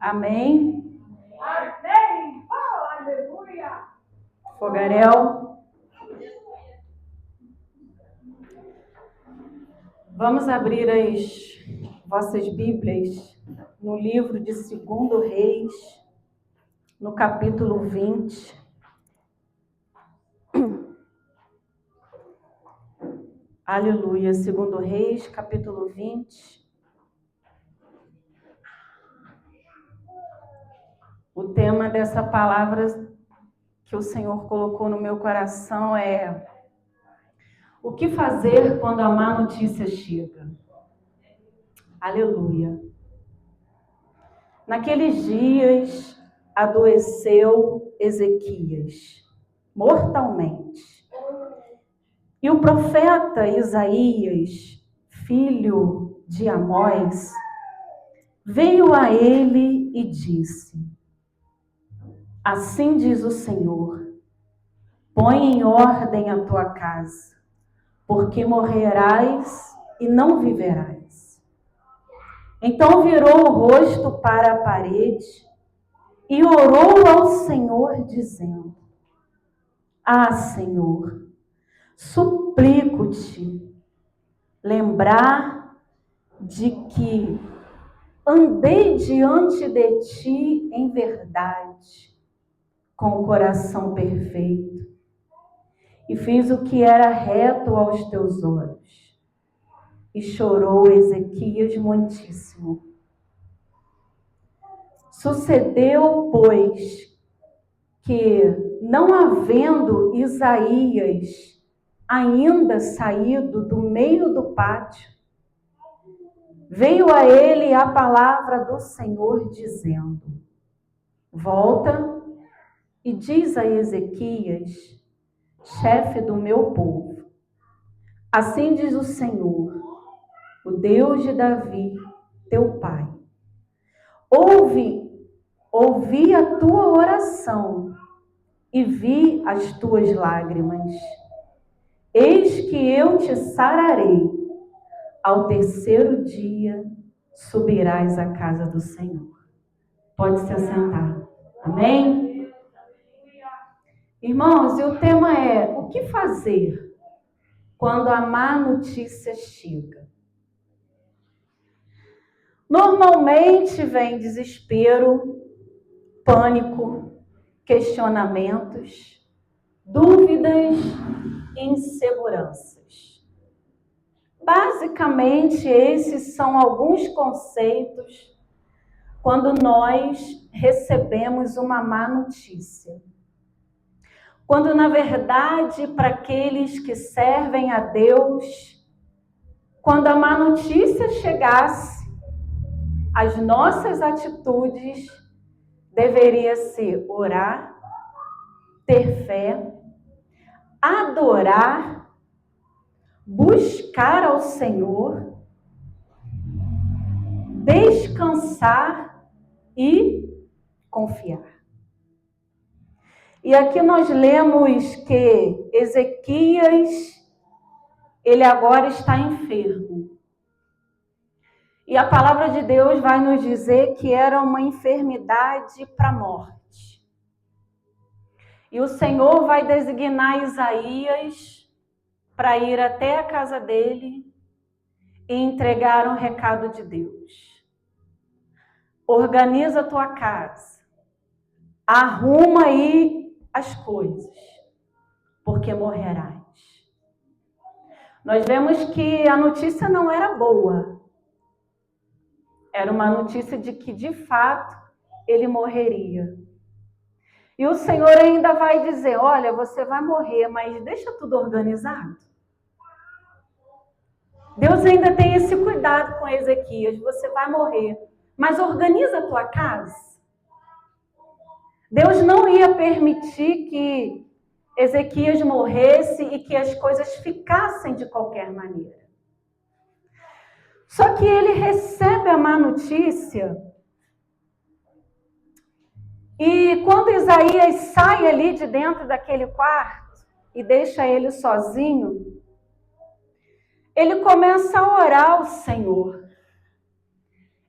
Amém? Amém! Oh, aleluia! Fogaréu. Vamos abrir as vossas Bíblias no livro de 2 Reis, no capítulo 20. Aleluia. 2 Reis, capítulo 20. O tema dessa palavra que o Senhor colocou no meu coração é: o que fazer quando a má notícia chega? Aleluia. Naqueles dias adoeceu Ezequias mortalmente. E o profeta Isaías, filho de Amós, veio a ele e disse: assim diz o Senhor, põe em ordem a tua casa, porque morrerás e não viverás. Então virou o rosto para a parede e orou ao Senhor, dizendo: ah, Senhor, suplico-te lembrar de que andei diante de ti em verdade, com o coração perfeito, e fiz o que era reto aos teus olhos. E chorou Ezequias muitíssimo. Sucedeu, pois, que, não havendo Isaías ainda saído do meio do pátio, veio a ele a palavra do Senhor, dizendo: volta e diz a Ezequias, chefe do meu povo, assim diz o Senhor, o Deus de Davi, teu pai. Ouvi a tua oração e vi as tuas lágrimas. Eis que eu te sararei. Ao terceiro dia subirás à casa do Senhor. Pode se assentar. Amém? Irmãos, e o tema é: o que fazer quando a má notícia chega? Normalmente vem desespero, pânico, questionamentos, dúvidas e inseguranças. Basicamente, esses são alguns conceitos quando nós recebemos uma má notícia. Quando, na verdade, para aqueles que servem a Deus, quando a má notícia chegasse, as nossas atitudes deveriam ser orar, ter fé, adorar, buscar ao Senhor, descansar e confiar. E aqui nós lemos que Ezequias, ele agora está enfermo. E a palavra de Deus vai nos dizer que era uma enfermidade para a morte. E o Senhor vai designar Isaías para ir até a casa dele e entregar um recado de Deus. Organiza a tua casa. Arruma aí as coisas, porque morrerás. Nós vemos que a notícia não era boa. Era uma notícia de que, de fato, ele morreria. E o Senhor ainda vai dizer: olha, você vai morrer, mas deixa tudo organizado. Deus ainda tem esse cuidado com Ezequias: você vai morrer, mas organiza a tua casa. Deus não ia permitir que Ezequias morresse e que as coisas ficassem de qualquer maneira. Só que ele recebe a má notícia. E quando Isaías sai ali de dentro daquele quarto e deixa ele sozinho, ele começa a orar ao Senhor.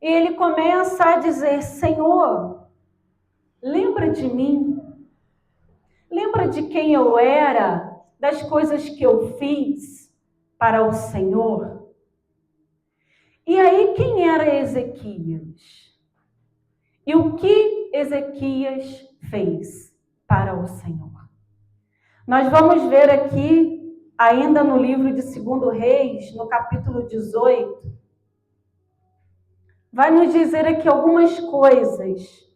E ele começa a dizer: Senhor, lembra de mim. Lembra de quem eu era, das coisas que eu fiz para o Senhor? E aí, quem era Ezequias? E o que Ezequias fez para o Senhor? Nós vamos ver aqui, ainda no livro de 2 Reis, no capítulo 18, vai nos dizer aqui algumas coisas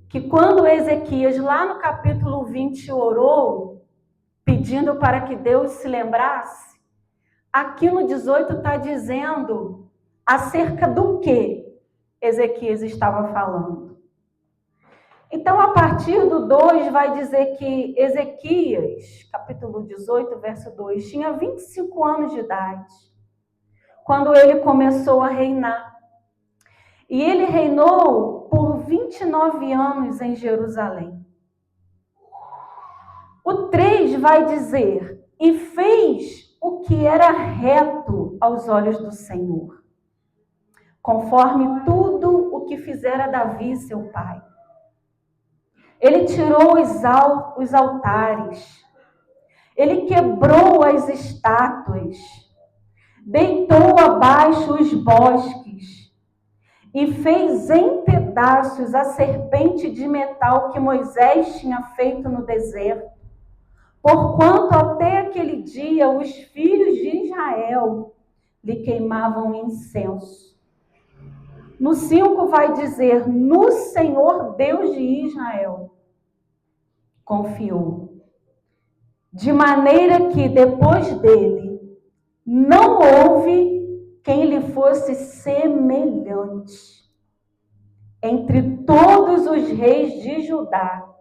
que quando Ezequias, lá no capítulo 20, orou, pedindo para que Deus se lembrasse, aqui no 18 está dizendo acerca do que Ezequias estava falando. Então, a partir do 2, vai dizer que Ezequias, capítulo 18, verso 2, tinha 25 anos de idade, quando ele começou a reinar. E ele reinou por 29 anos em Jerusalém. O 3 vai dizer, e fez o que era reto aos olhos do Senhor, conforme tudo o que fizera Davi, seu pai. Ele tirou os altares, ele quebrou as estátuas, deitou abaixo os bosques e fez em pedaços a serpente de metal que Moisés tinha feito no deserto, porquanto até aquele dia os filhos de Israel lhe queimavam incenso. No 5 vai dizer, no Senhor Deus de Israel confiou, de maneira que depois dele não houve quem lhe fosse semelhante entre todos os reis de Judá,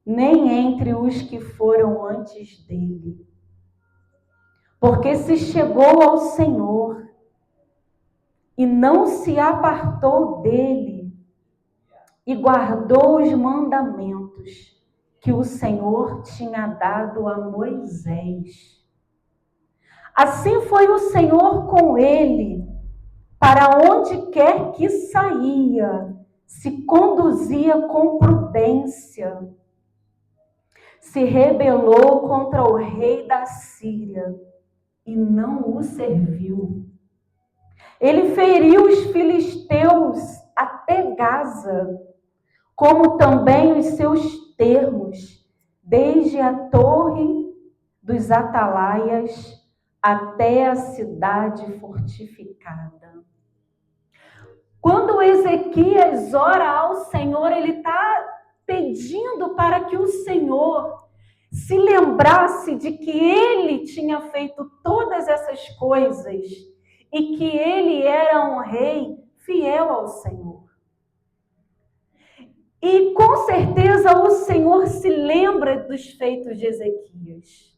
nem entre os que foram antes dele. Porque se chegou ao Senhor e não se apartou dele, e guardou os mandamentos que o Senhor tinha dado a Moisés. Assim foi o Senhor com ele, para onde quer que saía, se conduzia com prudência. Se rebelou contra o rei da Síria e não o serviu. Ele feriu os filisteus até Gaza, como também os seus termos, desde a torre dos atalaias até a cidade fortificada. Quando Ezequias ora ao Senhor, ele está pedindo para que o Senhor se lembrasse de que ele tinha feito todas essas coisas e que ele era um rei fiel ao Senhor. E com certeza o Senhor se lembra dos feitos de Ezequias.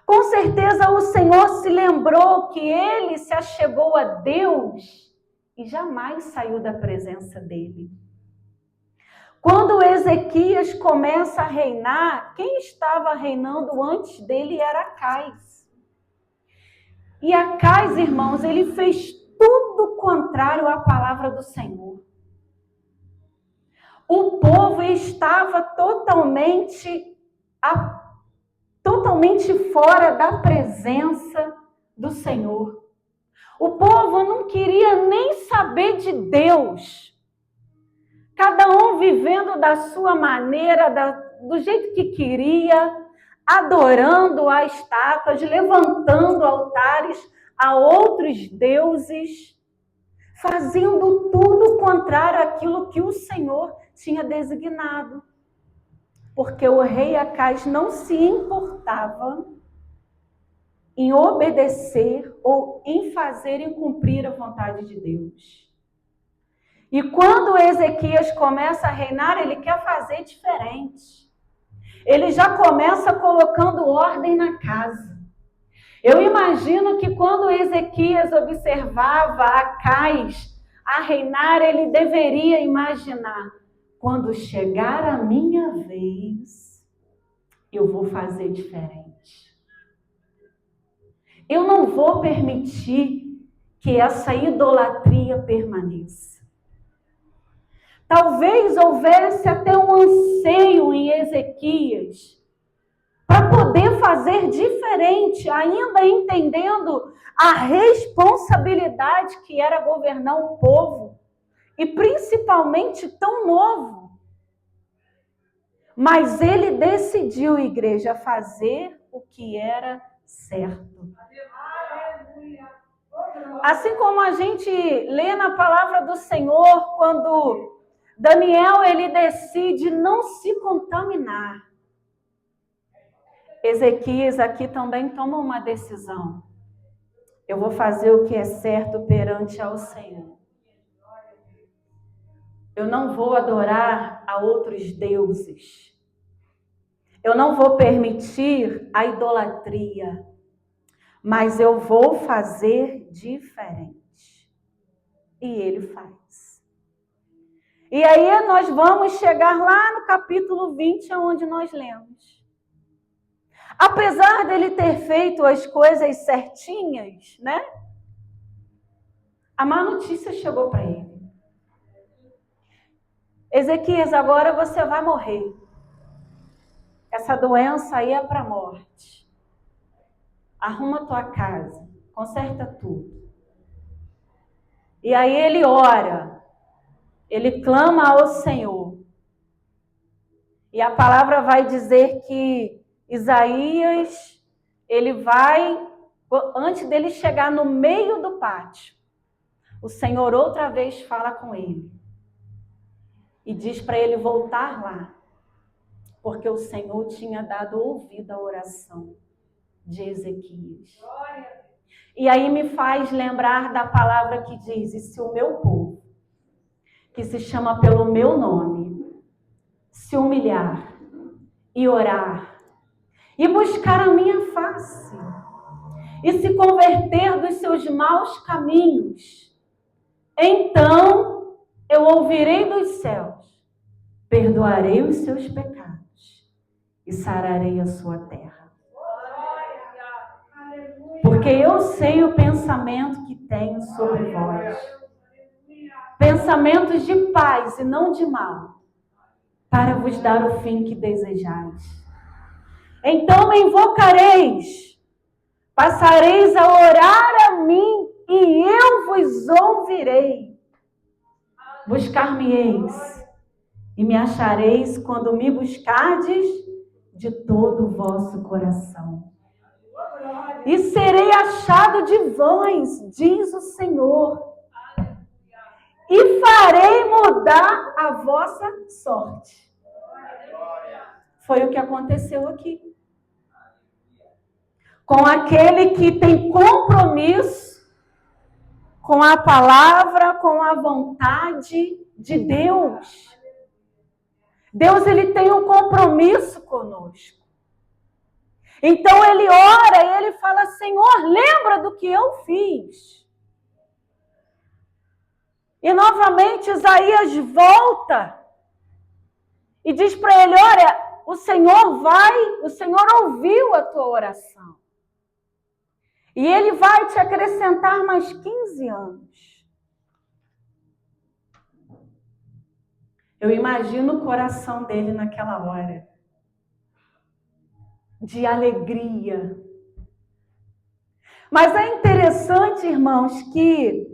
Com certeza o Senhor se lembrou que ele se achegou a Deus e jamais saiu da presença dele. Quando Ezequias começa a reinar, quem estava reinando antes dele era Acais. E Acais, irmãos, ele fez tudo contrário à palavra do Senhor. O povo estava totalmente fora da presença do Senhor. O povo não queria nem saber de Deus. Cada um vivendo da sua maneira, do jeito que queria, adorando a estátuas, levantando altares a outros deuses, fazendo tudo contrário àquilo que o Senhor tinha designado. Porque o rei Acais não se importava em obedecer ou em fazer e cumprir a vontade de Deus. E quando Ezequias começa a reinar, ele quer fazer diferente. Ele já começa colocando ordem na casa. Eu imagino que quando Ezequias observava Acais a reinar, ele deveria imaginar: quando chegar a minha vez, eu vou fazer diferente. Eu não vou permitir que essa idolatria permaneça. Talvez houvesse até um anseio em Ezequias para poder fazer diferente, ainda entendendo a responsabilidade que era governar um povo, e principalmente tão novo. Mas ele decidiu, igreja, fazer o que era certo. Assim como a gente lê na palavra do Senhor, quando Daniel ele decide não se contaminar. Ezequias aqui também toma uma decisão. Eu vou fazer o que é certo perante ao Senhor. Eu não vou adorar a outros deuses. Eu não vou permitir a idolatria. Mas eu vou fazer diferente. E ele faz. E aí nós vamos chegar lá no capítulo 20, onde nós lemos. Apesar dele ter feito as coisas certinhas, né? A má notícia chegou para ele. Ezequias, agora você vai morrer. Essa doença aí é para a morte. Arruma tua casa, conserta tudo. E aí ele ora, ele clama ao Senhor. E a palavra vai dizer que Isaías, ele vai, antes dele chegar no meio do pátio, o Senhor outra vez fala com ele. E diz para ele voltar lá, porque o Senhor tinha dado ouvido à oração de Ezequias. E aí me faz lembrar da palavra que diz, e se o meu povo, que se chama pelo meu nome, se humilhar e orar, e buscar a minha face, e se converter dos seus maus caminhos, então eu ouvirei dos céus, perdoarei os seus pecados e sararei a sua terra. Porque eu sei o pensamento que tenho sobre vós. Pensamentos de paz e não de mal, para vos dar o fim que desejais. Então me invocareis, passareis a orar a mim e eu vos ouvirei. Buscar-me-eis e me achareis quando me buscardes de todo o vosso coração. E serei achado de vós, diz o Senhor, e farei mudar a vossa sorte. Foi o que aconteceu aqui. Com aquele que tem compromisso com a palavra, com a vontade de Deus. Deus, ele tem um compromisso conosco. Então ele ora e ele fala, Senhor, lembra do que eu fiz. E novamente Isaías volta e diz para ele, olha, o Senhor ouviu a tua oração. E ele vai te acrescentar mais 15 anos. Eu imagino o coração dele naquela hora. De alegria. Mas é interessante, irmãos, que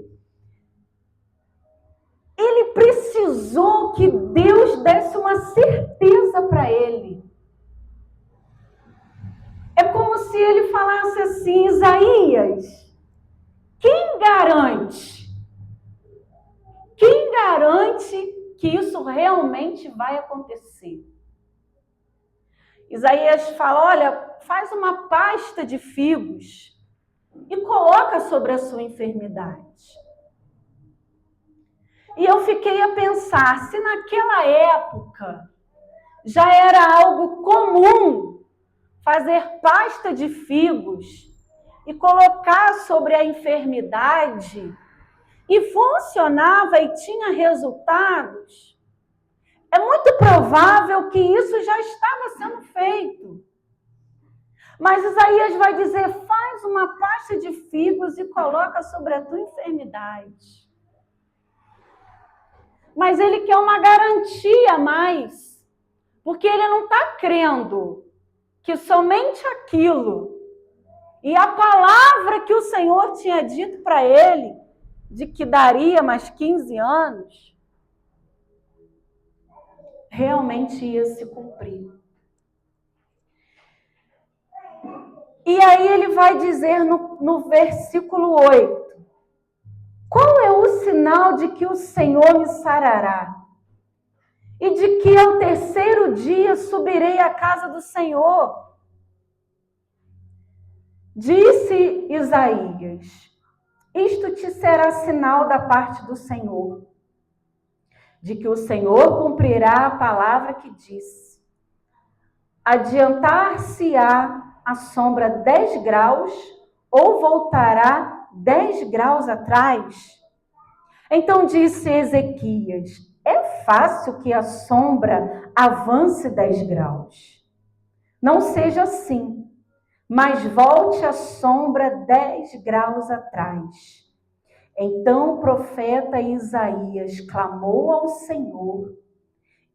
ele precisou que Deus desse uma certeza para ele. É como se ele falasse assim, Isaías, quem garante que isso realmente vai acontecer? Isaías fala, olha, faz uma pasta de figos e coloca sobre a sua enfermidade. E eu fiquei a pensar, se naquela época já era algo comum fazer pasta de figos e colocar sobre a enfermidade e funcionava e tinha resultados, é muito provável que isso já estava sendo feito. Mas Isaías vai dizer, faz uma pasta de figos e coloca sobre a tua enfermidade. Mas ele quer uma garantia a mais, porque ele não está crendo que somente aquilo e a palavra que o Senhor tinha dito para ele, de que daria mais 15 anos, realmente ia se cumprir. E aí ele vai dizer no versículo 8, qual é o sinal de que o Senhor me sarará? E de que ao terceiro dia subirei à casa do Senhor? Disse Isaías, isto te será sinal da parte do Senhor, de que o Senhor cumprirá a palavra que disse. Adiantar-se-á a sombra 10 graus ou voltará 10 graus atrás? Então disse Ezequias, é fácil que a sombra avance 10 graus. Não seja assim, mas volte a sombra 10 graus atrás. Então o profeta Isaías clamou ao Senhor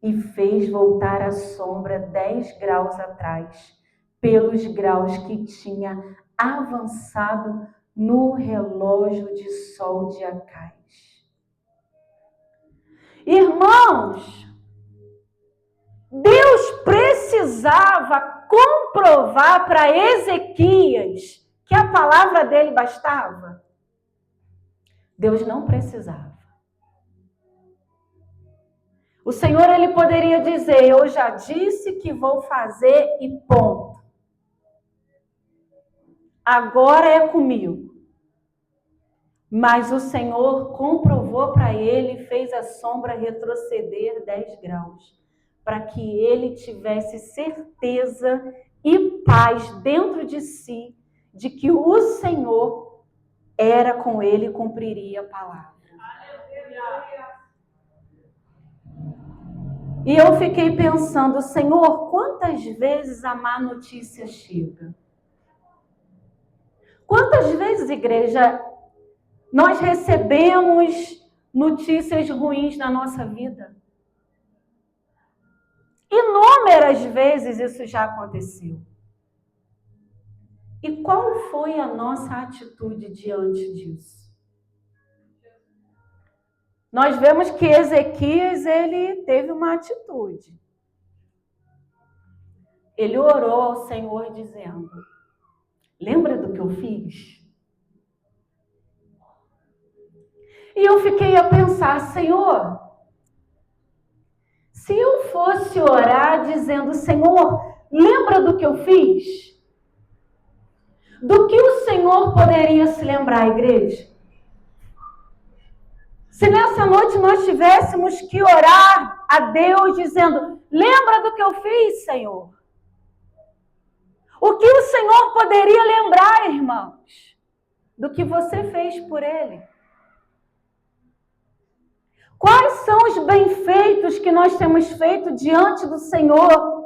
e fez voltar a sombra 10 graus atrás, pelos graus que tinha avançado no relógio de sol de Acais. Irmãos, Deus precisava comprovar para Ezequias que a palavra dele bastava? Deus não precisava. O Senhor, ele poderia dizer, eu já disse que vou fazer e ponto. Agora é comigo. Mas o Senhor comprovou para ele e fez a sombra retroceder 10 graus, para que ele tivesse certeza e paz dentro de si, de que o Senhor era com ele e cumpriria a palavra. E eu fiquei pensando, Senhor, quantas vezes a má notícia chega? Quantas vezes, igreja, nós recebemos notícias ruins na nossa vida? Inúmeras vezes isso já aconteceu. E qual foi a nossa atitude diante disso? Nós vemos que Ezequias, ele teve uma atitude. Ele orou ao Senhor dizendo, lembra do que eu fiz? E eu fiquei a pensar, Senhor, se eu fosse orar dizendo, Senhor, lembra do que eu fiz? Do que o Senhor poderia se lembrar, igreja? Se nessa noite nós tivéssemos que orar a Deus dizendo, lembra do que eu fiz, Senhor? O que o Senhor poderia lembrar, irmãos? Do que você fez por Ele? Quais são os benfeitos que nós temos feito diante do Senhor?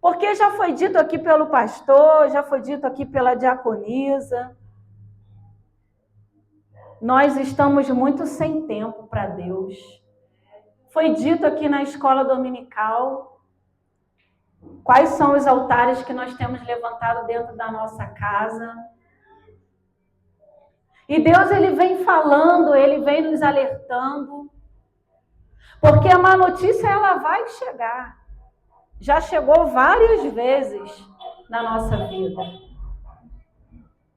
Porque já foi dito aqui pelo pastor, já foi dito aqui pela diaconisa. Nós estamos muito sem tempo para Deus. Foi dito aqui na escola dominical quais são os altares que nós temos levantado dentro da nossa casa. E Deus, ele vem falando, ele vem nos alertando. Porque a má notícia, ela vai chegar. Já chegou várias vezes na nossa vida.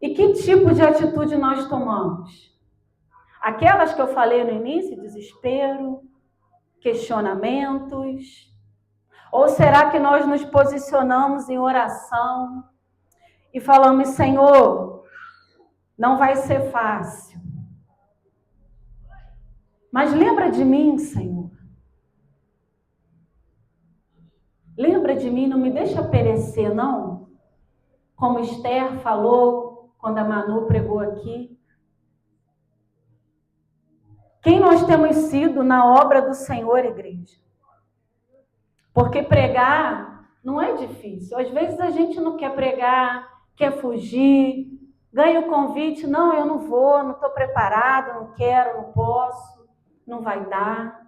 E que tipo de atitude nós tomamos? Aquelas que eu falei no início, desespero, questionamentos? Ou será que nós nos posicionamos em oração e falamos, Senhor, não vai ser fácil. Mas lembra de mim, Senhor. Lembra de mim, não me deixa perecer, não. Como Esther falou quando a Manu pregou aqui. Quem nós temos sido na obra do Senhor, igreja? Porque pregar Não é difícil. Às vezes a gente não quer pregar, quer fugir, ganha o convite, não, eu não vou, não estou preparado, não quero, não posso, não vai dar.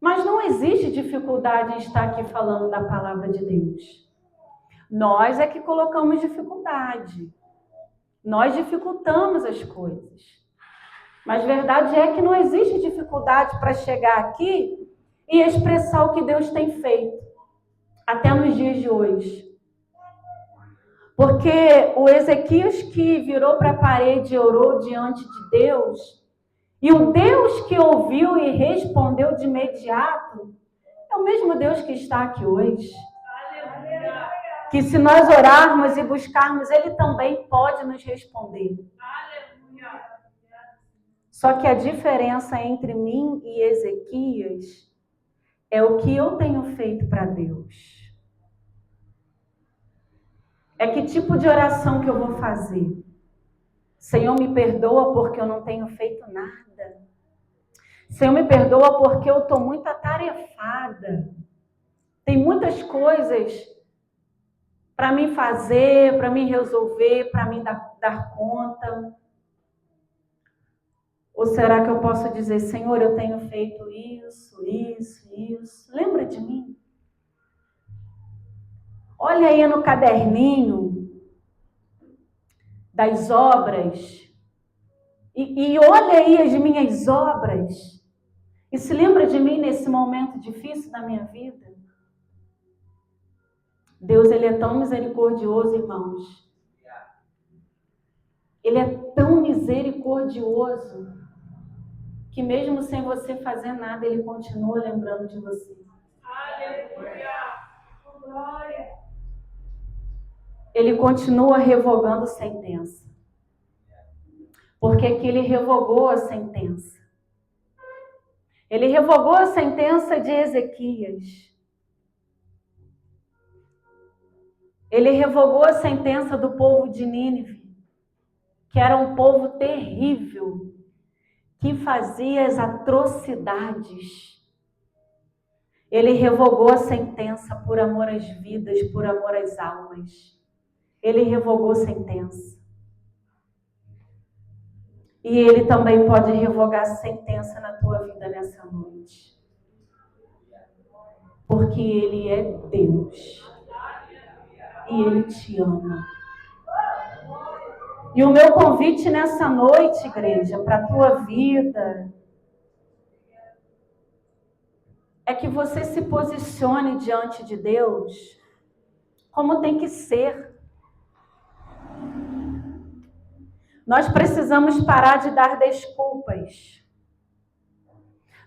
Mas não existe dificuldade em estar aqui falando da palavra de Deus. Nós é que colocamos dificuldade. Nós dificultamos as coisas. Mas a verdade é que não existe dificuldade para chegar aqui e expressar o que Deus tem feito, até nos dias de hoje. Porque o Ezequias que virou para a parede e orou diante de Deus, e o Deus que ouviu e respondeu de imediato, é o mesmo Deus que está aqui hoje. Que se nós orarmos e buscarmos, Ele também pode nos responder. Só que a diferença entre mim e Ezequias é o que eu tenho feito para Deus. É que tipo de oração que eu vou fazer? Senhor, me perdoa porque eu não tenho feito nada. Senhor, me perdoa porque eu estou muito atarefada. Tem muitas coisas para mim fazer, para mim resolver, para mim dar conta. Ou será que eu posso dizer, Senhor, eu tenho feito isso. Lembra de mim? Olha aí no caderninho das obras. E olha aí as minhas obras. E se lembra de mim nesse momento difícil da minha vida? Deus, Ele é tão misericordioso, irmãos. Ele é tão misericordioso que mesmo sem você fazer nada, Ele continua lembrando de você. Aleluia! Glória! Ele continua revogando sentença. Porque aqui Ele revogou a sentença. Ele revogou a sentença de Ezequias. Ele revogou a sentença do povo de Nínive, que era um povo terrível, que fazia as atrocidades. Ele revogou a sentença por amor às vidas, por amor às almas. Ele revogou a sentença. E Ele também pode revogar a sentença na tua vida nessa noite. Porque Ele é Deus. E Ele te ama. E o meu convite nessa noite, igreja, para a tua vida, é que você se posicione diante de Deus como tem que ser. Nós precisamos parar de dar desculpas.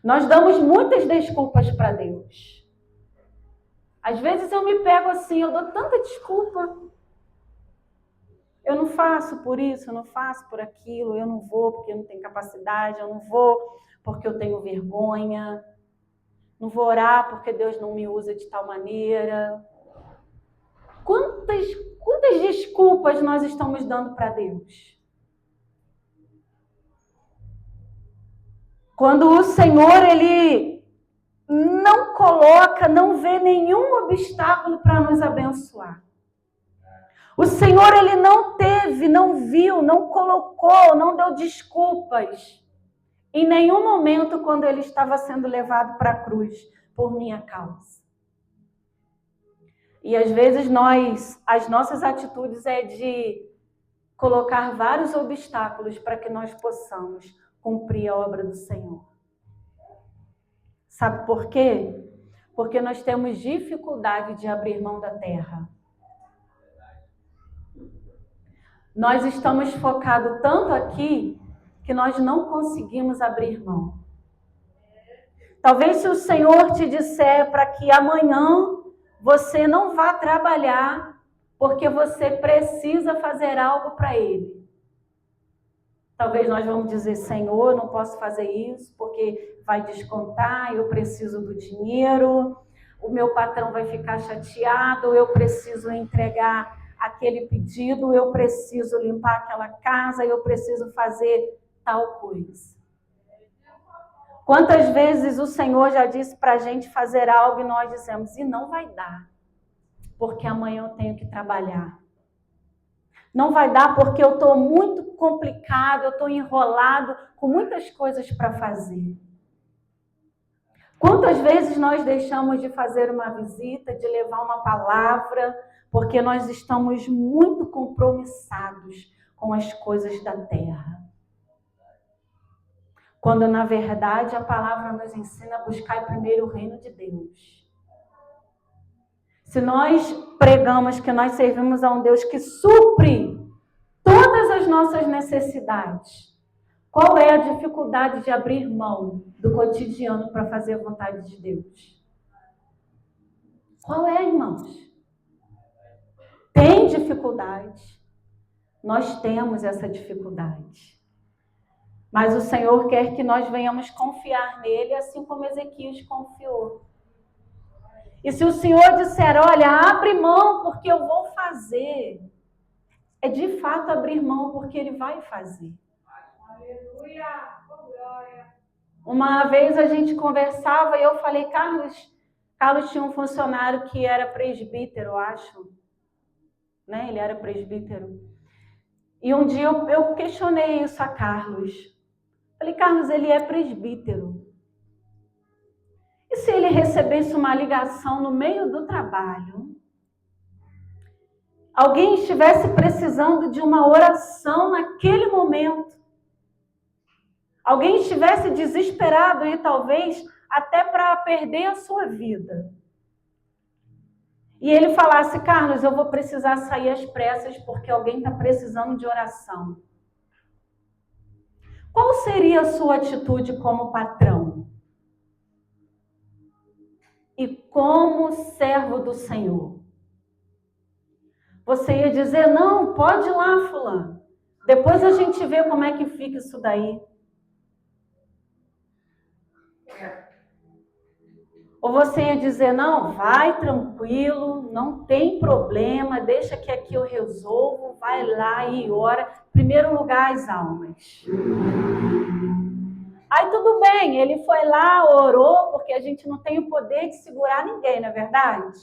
Nós damos muitas desculpas para Deus. Às vezes eu me pego assim, eu dou tanta desculpa. Eu não faço por isso, eu não faço por aquilo, eu não vou porque eu não tenho capacidade, eu não vou porque eu tenho vergonha, não vou orar porque Deus não me usa de tal maneira. Quantas desculpas nós estamos dando para Deus? Quando o Senhor, Ele não coloca, não vê nenhum obstáculo para nos abençoar. O Senhor, Ele não teve, não viu, não colocou, não deu desculpas em nenhum momento quando Ele estava sendo levado para a cruz por minha causa. E às vezes as nossas atitudes é de colocar vários obstáculos para que nós possamos cumprir a obra do Senhor. Sabe por quê? Porque nós temos dificuldade de abrir mão da terra. Nós estamos focados tanto aqui que nós não conseguimos abrir mão. Talvez se o Senhor te disser para que amanhã você não vá trabalhar porque você precisa fazer algo para Ele. Talvez nós vamos dizer, Senhor, não posso fazer isso porque vai descontar, eu preciso do dinheiro, o meu patrão vai ficar chateado, eu preciso entregar aquele pedido, eu preciso limpar aquela casa, eu preciso fazer tal coisa. Quantas vezes o Senhor já disse para a gente fazer algo e nós dizemos, e não vai dar. porque amanhã eu tenho que trabalhar. Não vai dar porque eu estou muito complicado, eu estou enrolado com muitas coisas para fazer. Quantas vezes nós deixamos de fazer uma visita, de levar uma palavra, porque nós estamos muito compromissados com as coisas da terra. Quando, na verdade, a palavra nos ensina a buscar primeiro o reino de Deus. Se nós pregamos que nós servimos a um Deus que supre todas as nossas necessidades, qual é a dificuldade de abrir mão do cotidiano para fazer a vontade de Deus? Qual é, irmãos? Tem dificuldade. Nós temos essa dificuldade. Mas o Senhor quer que nós venhamos confiar nele, assim como Ezequias confiou. E se o Senhor disser, olha, abre mão porque eu vou fazer, é de fato abrir mão porque ele vai fazer. Aleluia! Glória! Uma vez a gente conversava e eu falei, Carlos tinha um funcionário que era presbítero, eu acho. Né? Ele era presbítero. E um dia eu questionei isso a Carlos. Falei, Carlos, ele é presbítero. E se ele recebesse uma ligação no meio do trabalho? Alguém estivesse precisando de uma oração naquele momento? Alguém estivesse desesperado e talvez até para perder a sua vida? E ele falasse, Carlos, eu vou precisar sair às pressas porque alguém está precisando de oração. Qual seria a sua atitude como patrão? E como servo do Senhor? Você ia dizer, não, pode ir lá, fulano. Depois a gente vê como é que fica isso daí. Ou você ia dizer, não, vai tranquilo, não tem problema, deixa que aqui eu resolvo, vai lá e ora. Primeiro lugar, as almas. Aí tudo bem, ele foi lá, orou, porque a gente não tem o poder de segurar ninguém, não é verdade?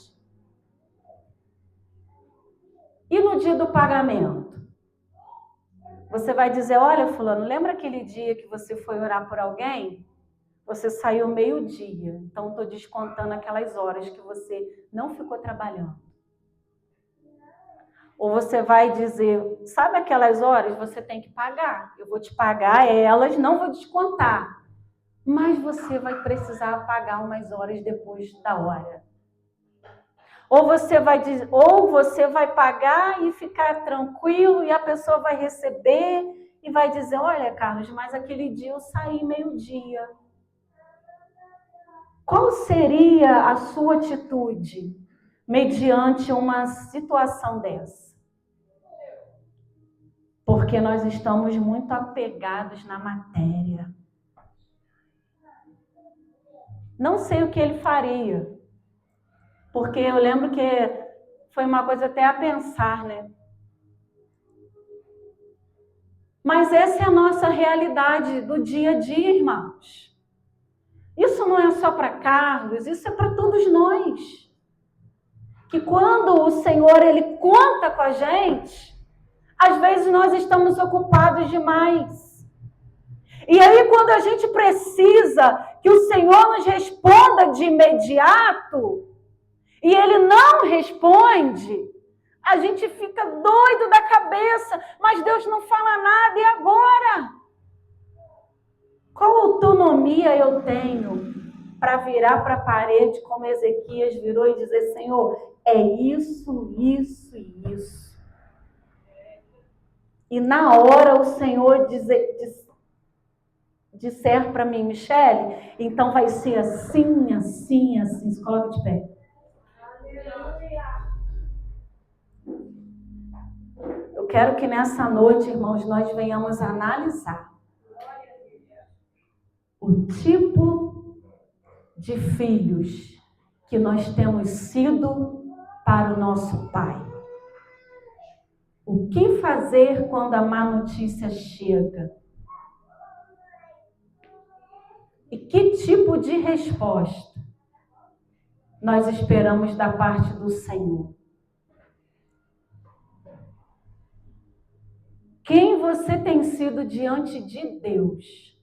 E no dia do pagamento? Você vai dizer, olha fulano, lembra aquele dia que você foi orar por alguém? Você saiu meio-dia, então estou descontando aquelas horas que você não ficou trabalhando. Ou você vai dizer, sabe aquelas horas? Você tem que pagar. Eu vou te pagar elas, não vou descontar. Mas você vai precisar pagar umas horas depois da hora. Ou você vai pagar e ficar tranquilo e a pessoa vai receber e vai dizer, olha, Carlos, mas aquele dia eu saí meio-dia. Qual seria a sua atitude mediante uma situação dessa? Porque nós estamos muito apegados na matéria. Não sei o que ele faria. Porque eu lembro que foi uma coisa até a pensar, né? Mas essa é a nossa realidade do dia a dia, irmãos. Isso não é só para Carlos, isso é para todos nós. Que quando o Senhor, Ele conta com a gente, às vezes nós estamos ocupados demais. E aí quando a gente precisa que o Senhor nos responda de imediato, e Ele não responde, a gente fica doido da cabeça, mas Deus não fala nada, e agora? Qual autonomia eu tenho para virar para a parede como Ezequias virou e dizer, Senhor, é isso, isso e isso. E na hora o Senhor disser para mim, Michele, então vai ser assim, assim, assim. Se coloca de pé. Eu quero que nessa noite, irmãos, nós venhamos analisar o tipo de filhos que nós temos sido para o nosso Pai. O que fazer quando a má notícia chega? E que tipo de resposta nós esperamos da parte do Senhor? Quem você tem sido diante de Deus?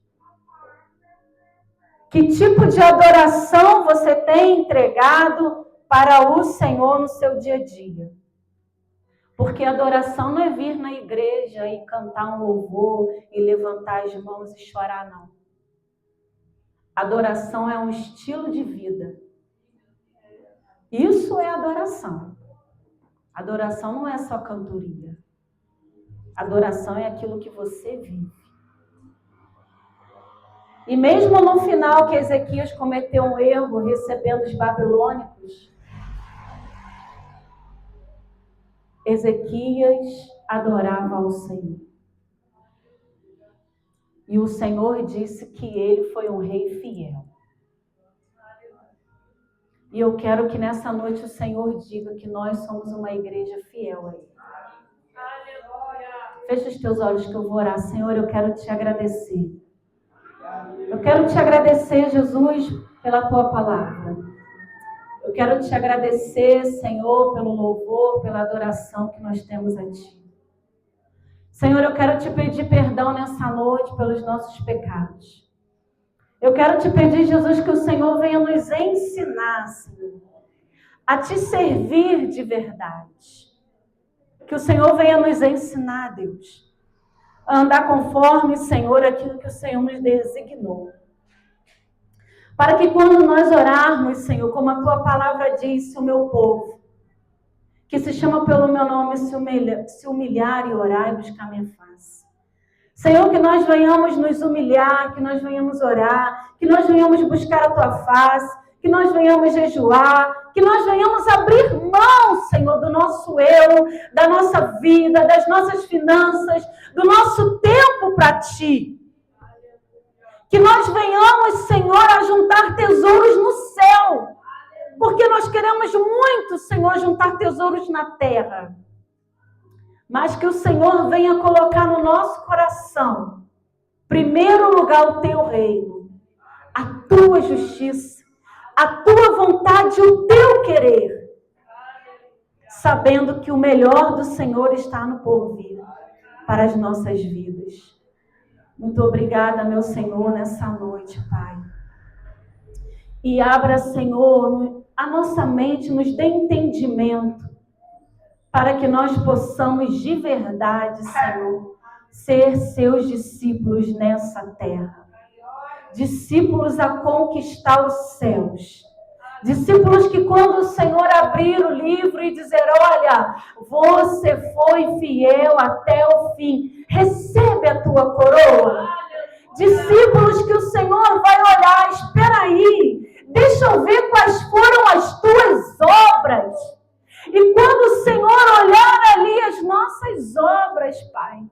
Que tipo de adoração você tem entregado para o Senhor no seu dia a dia? Porque adoração não é vir na igreja e cantar um louvor e levantar as mãos e chorar, não. Adoração é um estilo de vida. Isso é adoração. Adoração não é só cantoria. Adoração é aquilo que você vive. E mesmo no final que Ezequias cometeu um erro recebendo os babilônicos, Ezequias adorava ao Senhor. E o Senhor disse que ele foi um rei fiel. E eu quero que nessa noite o Senhor diga que nós somos uma igreja fiel a Ele. Fecha os teus olhos que eu vou orar. Senhor, eu quero te agradecer. Eu quero te agradecer, Jesus, pela tua palavra. Eu quero te agradecer, Senhor, pelo louvor, pela adoração que nós temos a Ti. Senhor, eu quero te pedir perdão nessa noite pelos nossos pecados. Eu quero te pedir, Jesus, que o Senhor venha nos ensinar, Senhor, a te servir de verdade. Que o Senhor venha nos ensinar, Deus, a andar conforme, Senhor, aquilo que o Senhor nos designou. Para que quando nós orarmos, Senhor, como a tua palavra diz, o meu povo, que se chama pelo meu nome, se humilhar e orar e buscar minha face. Senhor, que nós venhamos nos humilhar, que nós venhamos orar, que nós venhamos buscar a tua face, que nós venhamos jejuar, que nós venhamos abrir mão, Senhor, do nosso eu, da nossa vida, das nossas finanças, do nosso tempo para Ti. Que nós venhamos, Senhor, a juntar tesouros no céu. Porque nós queremos muito, Senhor, juntar tesouros na terra. Mas que o Senhor venha colocar no nosso coração, primeiro lugar, o Teu reino, a Tua justiça, a Tua vontade, o Teu querer. Sabendo que o melhor do Senhor está no porvir para as nossas vidas. Muito obrigada, meu Senhor, nessa noite, Pai. E abra, Senhor, a nossa mente, nos dê entendimento, para que nós possamos de verdade, Senhor, ser seus discípulos nessa terra. Discípulos a conquistar os céus. Discípulos que quando o Senhor abrir o livro e dizer, olha, você foi fiel até o fim, recebe a tua coroa. Discípulos que o Senhor vai olhar, espera aí, deixa eu ver quais foram as tuas obras. E quando o Senhor olhar ali as nossas obras, Pai,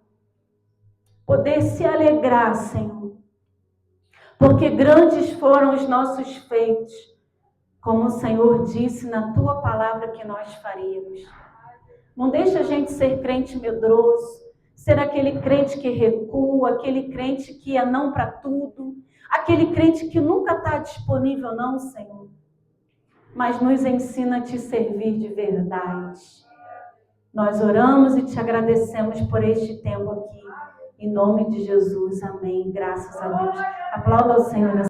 poder se alegrar, Senhor, porque grandes foram os nossos feitos, como o Senhor disse na Tua palavra que nós faríamos. Não deixa a gente ser crente medroso, ser aquele crente que recua, aquele crente que é não para tudo, aquele crente que nunca está disponível não, Senhor. Mas nos ensina a Te servir de verdade. Nós oramos e Te agradecemos por este tempo aqui. Em nome de Jesus, amém. Graças a Deus. Aplauda o Senhor.